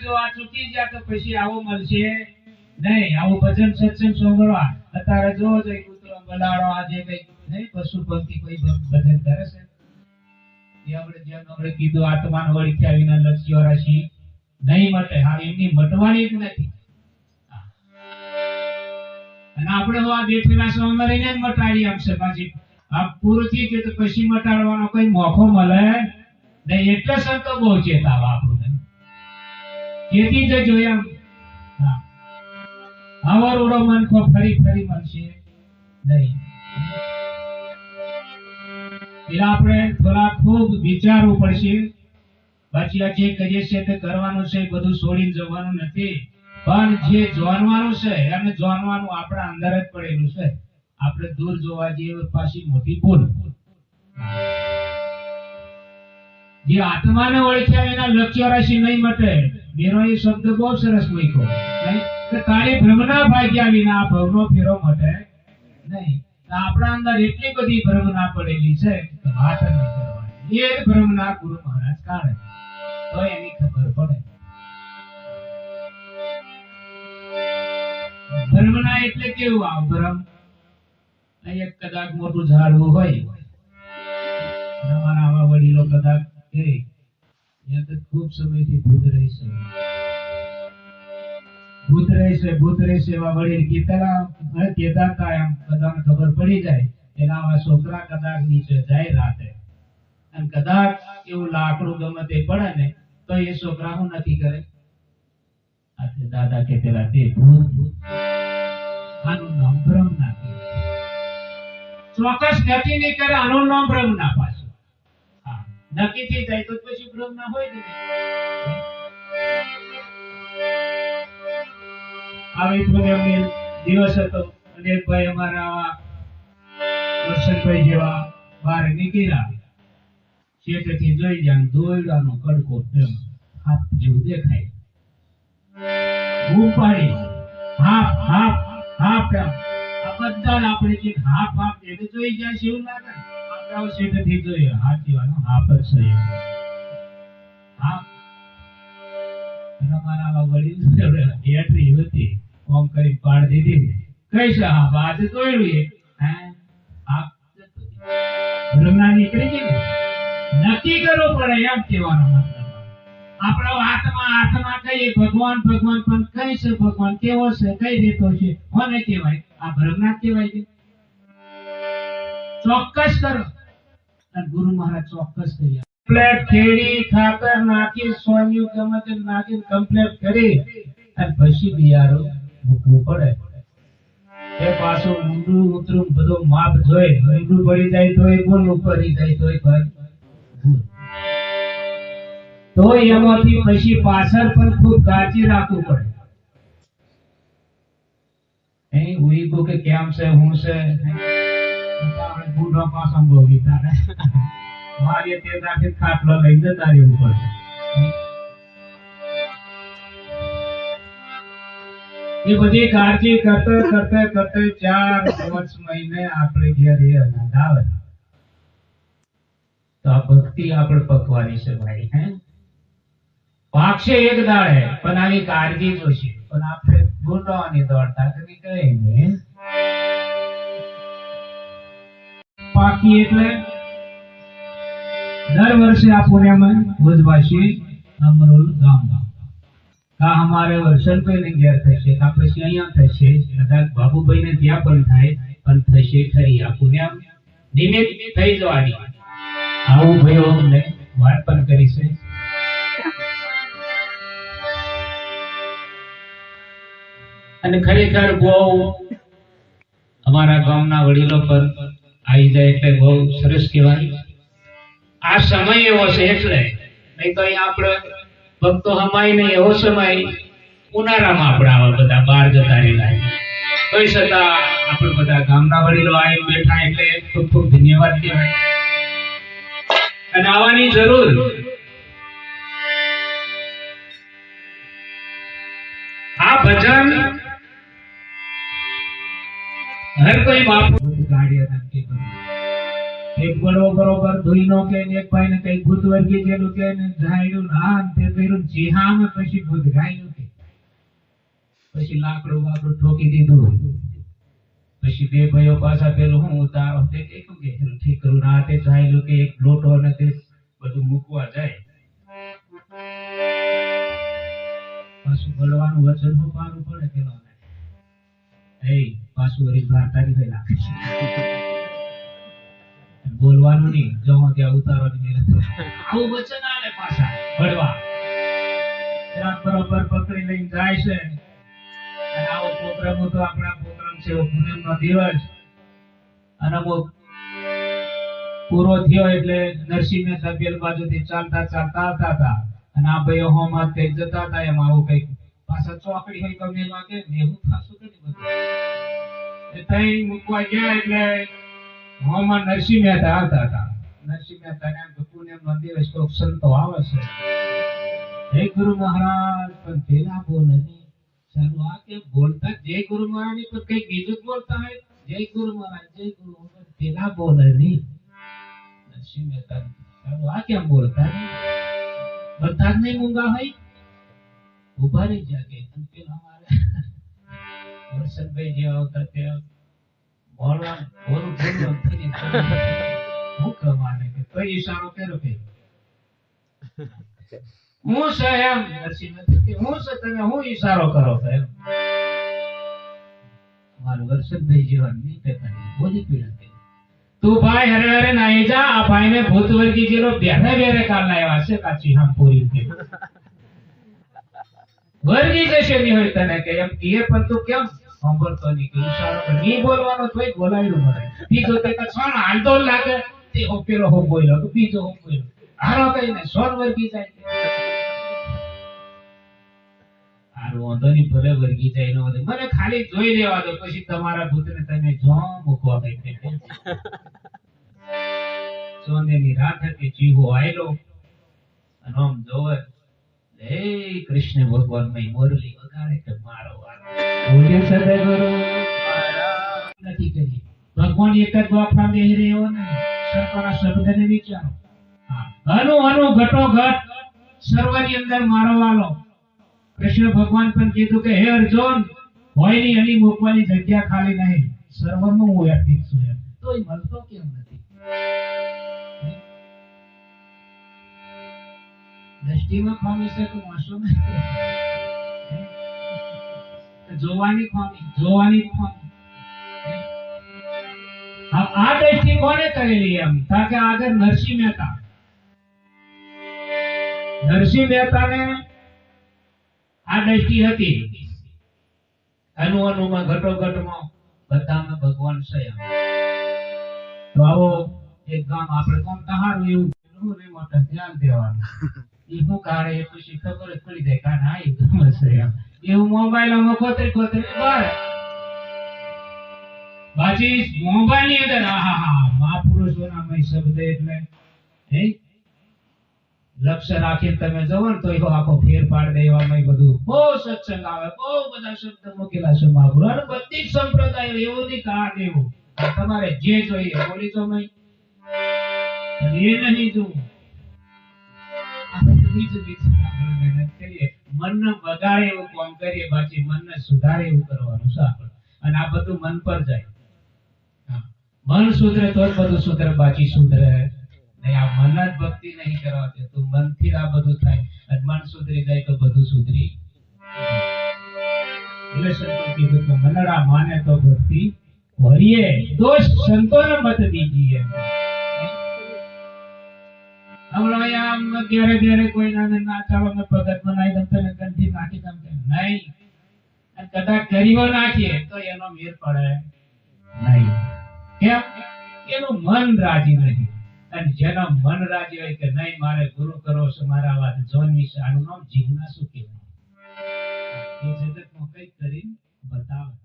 જો આ ચૂકી ગયા તો પછી આવો મળશે નહીં. આવું ભજન સત્સંગ સાંભળવા અત્યારે જો કૂતરો બલાડો આજે કઈ નહીં પશુ પંખી કોઈ ભજન કરે છે. આપણે કીધું આત્માન ઓળખ્યા વિના લક્ષ્ય રાશિ નહીં મટે. હા એમની મટવાની જ નથી. અને આપણે આ બેઠેલા સમયમાં રહીને જ મટાડી આપશે. પાછી આ પૂરું થઈ ગયું તો પછી મટાડવાનો કોઈ મોકો મળે નહીં. એટલે સંતો બહુ ચેતાવા આપણને તેથી જ જોયા આવર ઉડો મનખો ફરી ફરી મળશે નહીં. એટલે આપણે થોડા ખૂબ વિચારવું પડશે. પછી આ જે કરીએ છીએ તે કરવાનું છે, બધું છોડીને જવાનું નથી. પણ જે જાણવાનું છે એને જાણવાનું આપણા અંદર જ પડેલું છે. આપણે દૂર જોવા જઈએ પાછી મોટી ભૂલ. જે આત્માને ઓળખ્યા એના લક્ષ્ય રાશિ નહીં મટે. મેરો એ શબ્દ બહુ સરસ મૂક્યો કે તારી ભ્રમના ભાગ્યા વિના આ ભવનો ફેરો મટે નહીં. આપણા અંદર એટલી બધી ભ્રમના પડેલી છે કે વાત નહીં કરવાની. એ ભ્રમના ગુરુ મહારાજ કાઢે તો એની ખબર પડે. ભ્રમના એટલે કેવું? આ ભ્રમ એક કદાચ મોટું ઝાડવું હોય, અમારા આવા વડીલો કદાચ કે ખૂબ સમયથી ભૂત રહેશે એવા વડીલ કીધેલા એમ બધાને ખબર પડી જાય એના આવા છોકરા કદાચ નીચે જાય રાતે અને કદાચ એવું લાકડું ગમે તે પડે ને તો એ છોકરા હું નથી કરે. દાદા કહેલા તે ભૂત આનું નામ ભ્રમ ના ચોક્કસ નક્કી નહીં કરે. આનું નામ ભ્રમ ના. પાછું નક્કી થઈ જાય તો પછી ભ્રમ ના હોય ને. આવી પ્રોગ્રામની દિવસ હતો અને એક ભાઈ અમારા વર્ષનભાઈ જેવા બહાર નીકળ્યા. શેઠથી જોઈ જાય દોયડાનો કડકો એમ હાફ જેવું દેખાય. બૂમ પાડી હાફ હાફ હાફ એમ. આ બધા આપણે જે હાફ હાફ એટલે જોઈ જાય છે એવું લાગે. આપણે શેઠથી જોઈએ હાથી વાનો હાફ જ છે. હાફ અમારા વડીલ બેટરી હતી ઓમ કરી પાડ દીધી. કઈ છે હાફ? આજે દોયડું ભ્રમના નીકળી ગઈ ને. નક્કી કરવું પડે એમ કહેવાનો મતલબ. આપણો આત્મા કહીએ ભગવાન ભગવાન પણ કઈ છે ભગવાન? કેવો છે? કઈ રીતો છે? કોને કહેવાય? આ ભ્રમના કહેવાય છે. ચોક્કસ કરો. અને ગુરુ મહારાજ ચોક્કસ કહ્યા કમ્પ્લેટ ખેડી ખાતર નાખી સોન્યું ગમે તે નાખી કમ્પ્લેટ કરી અને પછી બિયારો મૂકવું પડે. એ પાછું ઊંડું ઉતરું બધું માપ જોઈ ઊંડું પડી જાય તો એ બોલ પડી જાય તો એમાંથી પછી પાછળ પણ ખૂબ કાળજી રાખવું પડે. અહીં ઉઈગો કે કેમ છે હું છે બુઢો પાછો ભોગી તારે મારી તે નાખી ખાટલો લઈ જતા રહેવું પડે. એ બધી કાળજી કરતે 4-5 મહિને આપણે ઘેર અનાજ આવે તો આ ભક્તિ આપણે પકવાની છે ભાઈ. પાકશે એક દાડે પણ આવી કાળજી જોશે. પણ આપણે ગુંડવાની દોડતા કરી કઈ પાકી એટલે દર વર્ષે આ પુણ્યમાં ભુજવાસી અમરોલ ગામ અમારે વર્ષનભાઈ ને ઘેર થશે પછી અહીંયા થશે કદાચ બાબુભાઈ ને ત્યાં પણ થાય પણ થશે ખરી. આ પુણ્ય નિમિત્ત થઈ જવાની. આવું ભાઈઓ અમને વાત પણ કરી છે. અને ખરેખર બહુ અમારા ગામના વડીલો પર આવી જાય એટલે બહુ સરસ કહેવાય. આ સમય એવો છે એટલે નહીં તો અહીંયા આપણે ભક્તો હમાય નહીં. એવો સમય ઉનાળામાં આપણે આવા બધા બહાર જતા રહેલા તોય છતાં આપણે બધા ગામના વડીલો આવી બેઠા એટલે ખૂબ ખૂબ ધન્યવાદ કહેવાય. અને આવવાની જરૂર. આ ભજન હર કોઈ બાપુ ગાડી એક ગળો બરોબર ધોઈ નો કે એક ભાઈ ને કઈ ભૂત વર્ગી જેલું કે ને જાયડું ના તે કર્યું જીહામાં પછી ભૂત ગાયનું કે પછી લાકડું વાકડું ઠોકી દીધું પછી બે ભાઈઓ પાછા પેલું હું ઉતારો તે કીધું કે ઠીક કરું ના તે જાયલું કે એક લોટો ને તે બધું મૂકવા જાય પાછું બળવાનું વચન પાડવું પડે પેલો એ પાછું વળી ભારતાની ભાઈ નાખે બોલવાનું નહીં જો ત્યાં ઉતારવાની મહેનત આવું વચન આલે પાછા બળવા રાત બરોબર પકડી લઈને જાય છે અને આવો પ્રોગ્રામ તો આપણા પ્રોગ્રામ છે પૂનમનો દિવસ અને પૂરો થયો એટલે નરસિંહ મહેતા પેલ બાજુથી ચાલતા ચાલતા આવતા હતા અને આ ભાઈઓ હોમાં કઈક જતા હતા એમ આવું કઈક પાછા ચોકડી હોય તો મેં લાગે ને એવું ખાસું કરી બધું એ તઈ મૂકવા ગયા એટલે હોમાં નરસિંહ મહેતા આવતા હતા નરસિંહ મહેતા ને પૂનમનો દિવસ કોઈક સંતો આવે છે હે ગુરુ મહારાજ પણ પેલા બોલ નહીં ચાલો આ કે બોલતા જય ગુરુ મહારાજ ની પર કઈ બીજું બોલતા હોય જય ગુરુ મહારાજ જય ગુરુ પેલા બોલ નહીં નરસિંહ મહેતા ચાલો આ કેમ બોલતા નહીં બધા જ નહીં મૂંગા હોય ઉભા રહી જાગે અને પેલા અમારે વરસદભાઈ જેવા આવતા ત્યાં બોલવા બોલું હું કમાને કે કોઈ ઈશારો કર્યો કે હું છે એમ નરસિંહ મહેતા કે હું છે તમે હું ઈશારો કરો છો એમ મારું વરસદભાઈ જેવા નહીં કહેતા બોલી પીડા કે તું ભાઈ હરે હરે નાઈ જા આ ભાઈ ને ભૂત વર્ગી જેલો બેઠે બેરે કાલ લાવ્યા છે કાચી હામ પૂરી કે વર્ગી જશે નહીં હોય તને કે એમ કીએ પણ તું કેમ સાંભળતો નહીં કે ઈશારો નહીં બોલવાનો તોય બોલાવ્યું મને બીજો તે કછણ હાલતો લાગે તે હો પેલો હો બોલ્યો તો બીજો હો બોલ્યો હારો કઈને સોન વર્ગી જાય હારો વાંધો નહીં ભલે વર્ગી જાય નો મને ખાલી જોઈ લેવા દો પછી તમારા ભૂતને તમે જો મૂકવા કઈ કે સોનેની રાત હતી જીવો આયલો અને આમ જોવે હે કૃષ્ણ ભગવાન મય મોરલી વગાડે કે મારો વારો બોલે સદગુરુ નથી કરી ભગવાન એક જ ગોખા બેહી રહ્યો ને સર્વના શબ્દને વિચારો અનુ અનુ ઘટો ઘટ સર્વની અંદર મારો વાલો કૃષ્ણ ભગવાન પણ કીધું કે હે અર્જુન હોયની અલી મૂકવાની જગ્યા ખાલી નહીં સર્વનું હું એકથી છું એમ તોય મળતો કેમ નથી દ્રષ્ટિમાં ખામી છે તો વાંચો ને જોવાની ખામી આ દ્રષ્ટિ કોને કરેલી એમ તાકે આગળ નરસિંહ મહેતાને આ દ્રષ્ટિ હતી અનુ અનુમાં ઘટોઘટમાં બધામાં ભગવાન છે તો આવો એક ગામ આપણે કોમ તહારું એવું ને મોટા ધ્યાન દેવાનું ઈ હું કારે એ પછી ખબર જ પડી જાય કાને આ એક ગામ છે એવું મોબાઈલમાં ખોતરી બાર બાજી મોબાઈલ ની અંદર આહા મહાપુરુષોના મય શબ્દ એટલે હે લક્ષ્ય રાખીને તમે જોવો ને તો એ આખો ફેર પાડ દે એવામાં બધું બહુ સત્સંગ આવે બહુ બધા શબ્દ મૂકેલા છે મહાપુરુષ અને બધી સંપ્રદાયો એવું નહીં કા દેવું તમારે જે જોઈએ બોલી તો નહીં એ નહીં જોવું મહેનત કરીએ મનને બગાડે એવું કામ કરીએ બાકી મનને સુધારે એવું કરવાનું છે આપણે અને આ બધું મન પર જાય મન સુધરે તો બધું સુધરે બાકી સુધરે નહીં આ મન જ ભક્તિ નહીં કરવા દે તો મનથી આ બધું થાય અને મન સુધરી જાય તો બધું સુધરી એટલે સંતો કીધું કે મનડા માને તો ભક્તિ ભરીએ દોષ સંતોને મત દીજીએ હમણાં આમ ઘેરે ઘેરે કોઈ ના ચાલો મેં ભગત બનાવી દઉં તને ગંઠી નાખી દઉં કે નહીં અને કદાચ ગરીબો નાખીએ તો એનો મેર પડે નહીં કેમ એનું મન રાજી નહીં અને જેના મન રાજી હોય કે નહીં મારે ગુરુ કરો છો મારા વાત જોનમી છે આનું નામ જિજ્ઞાસુ કહેવાય એ જગતમાં કઈક કરીને બતાવે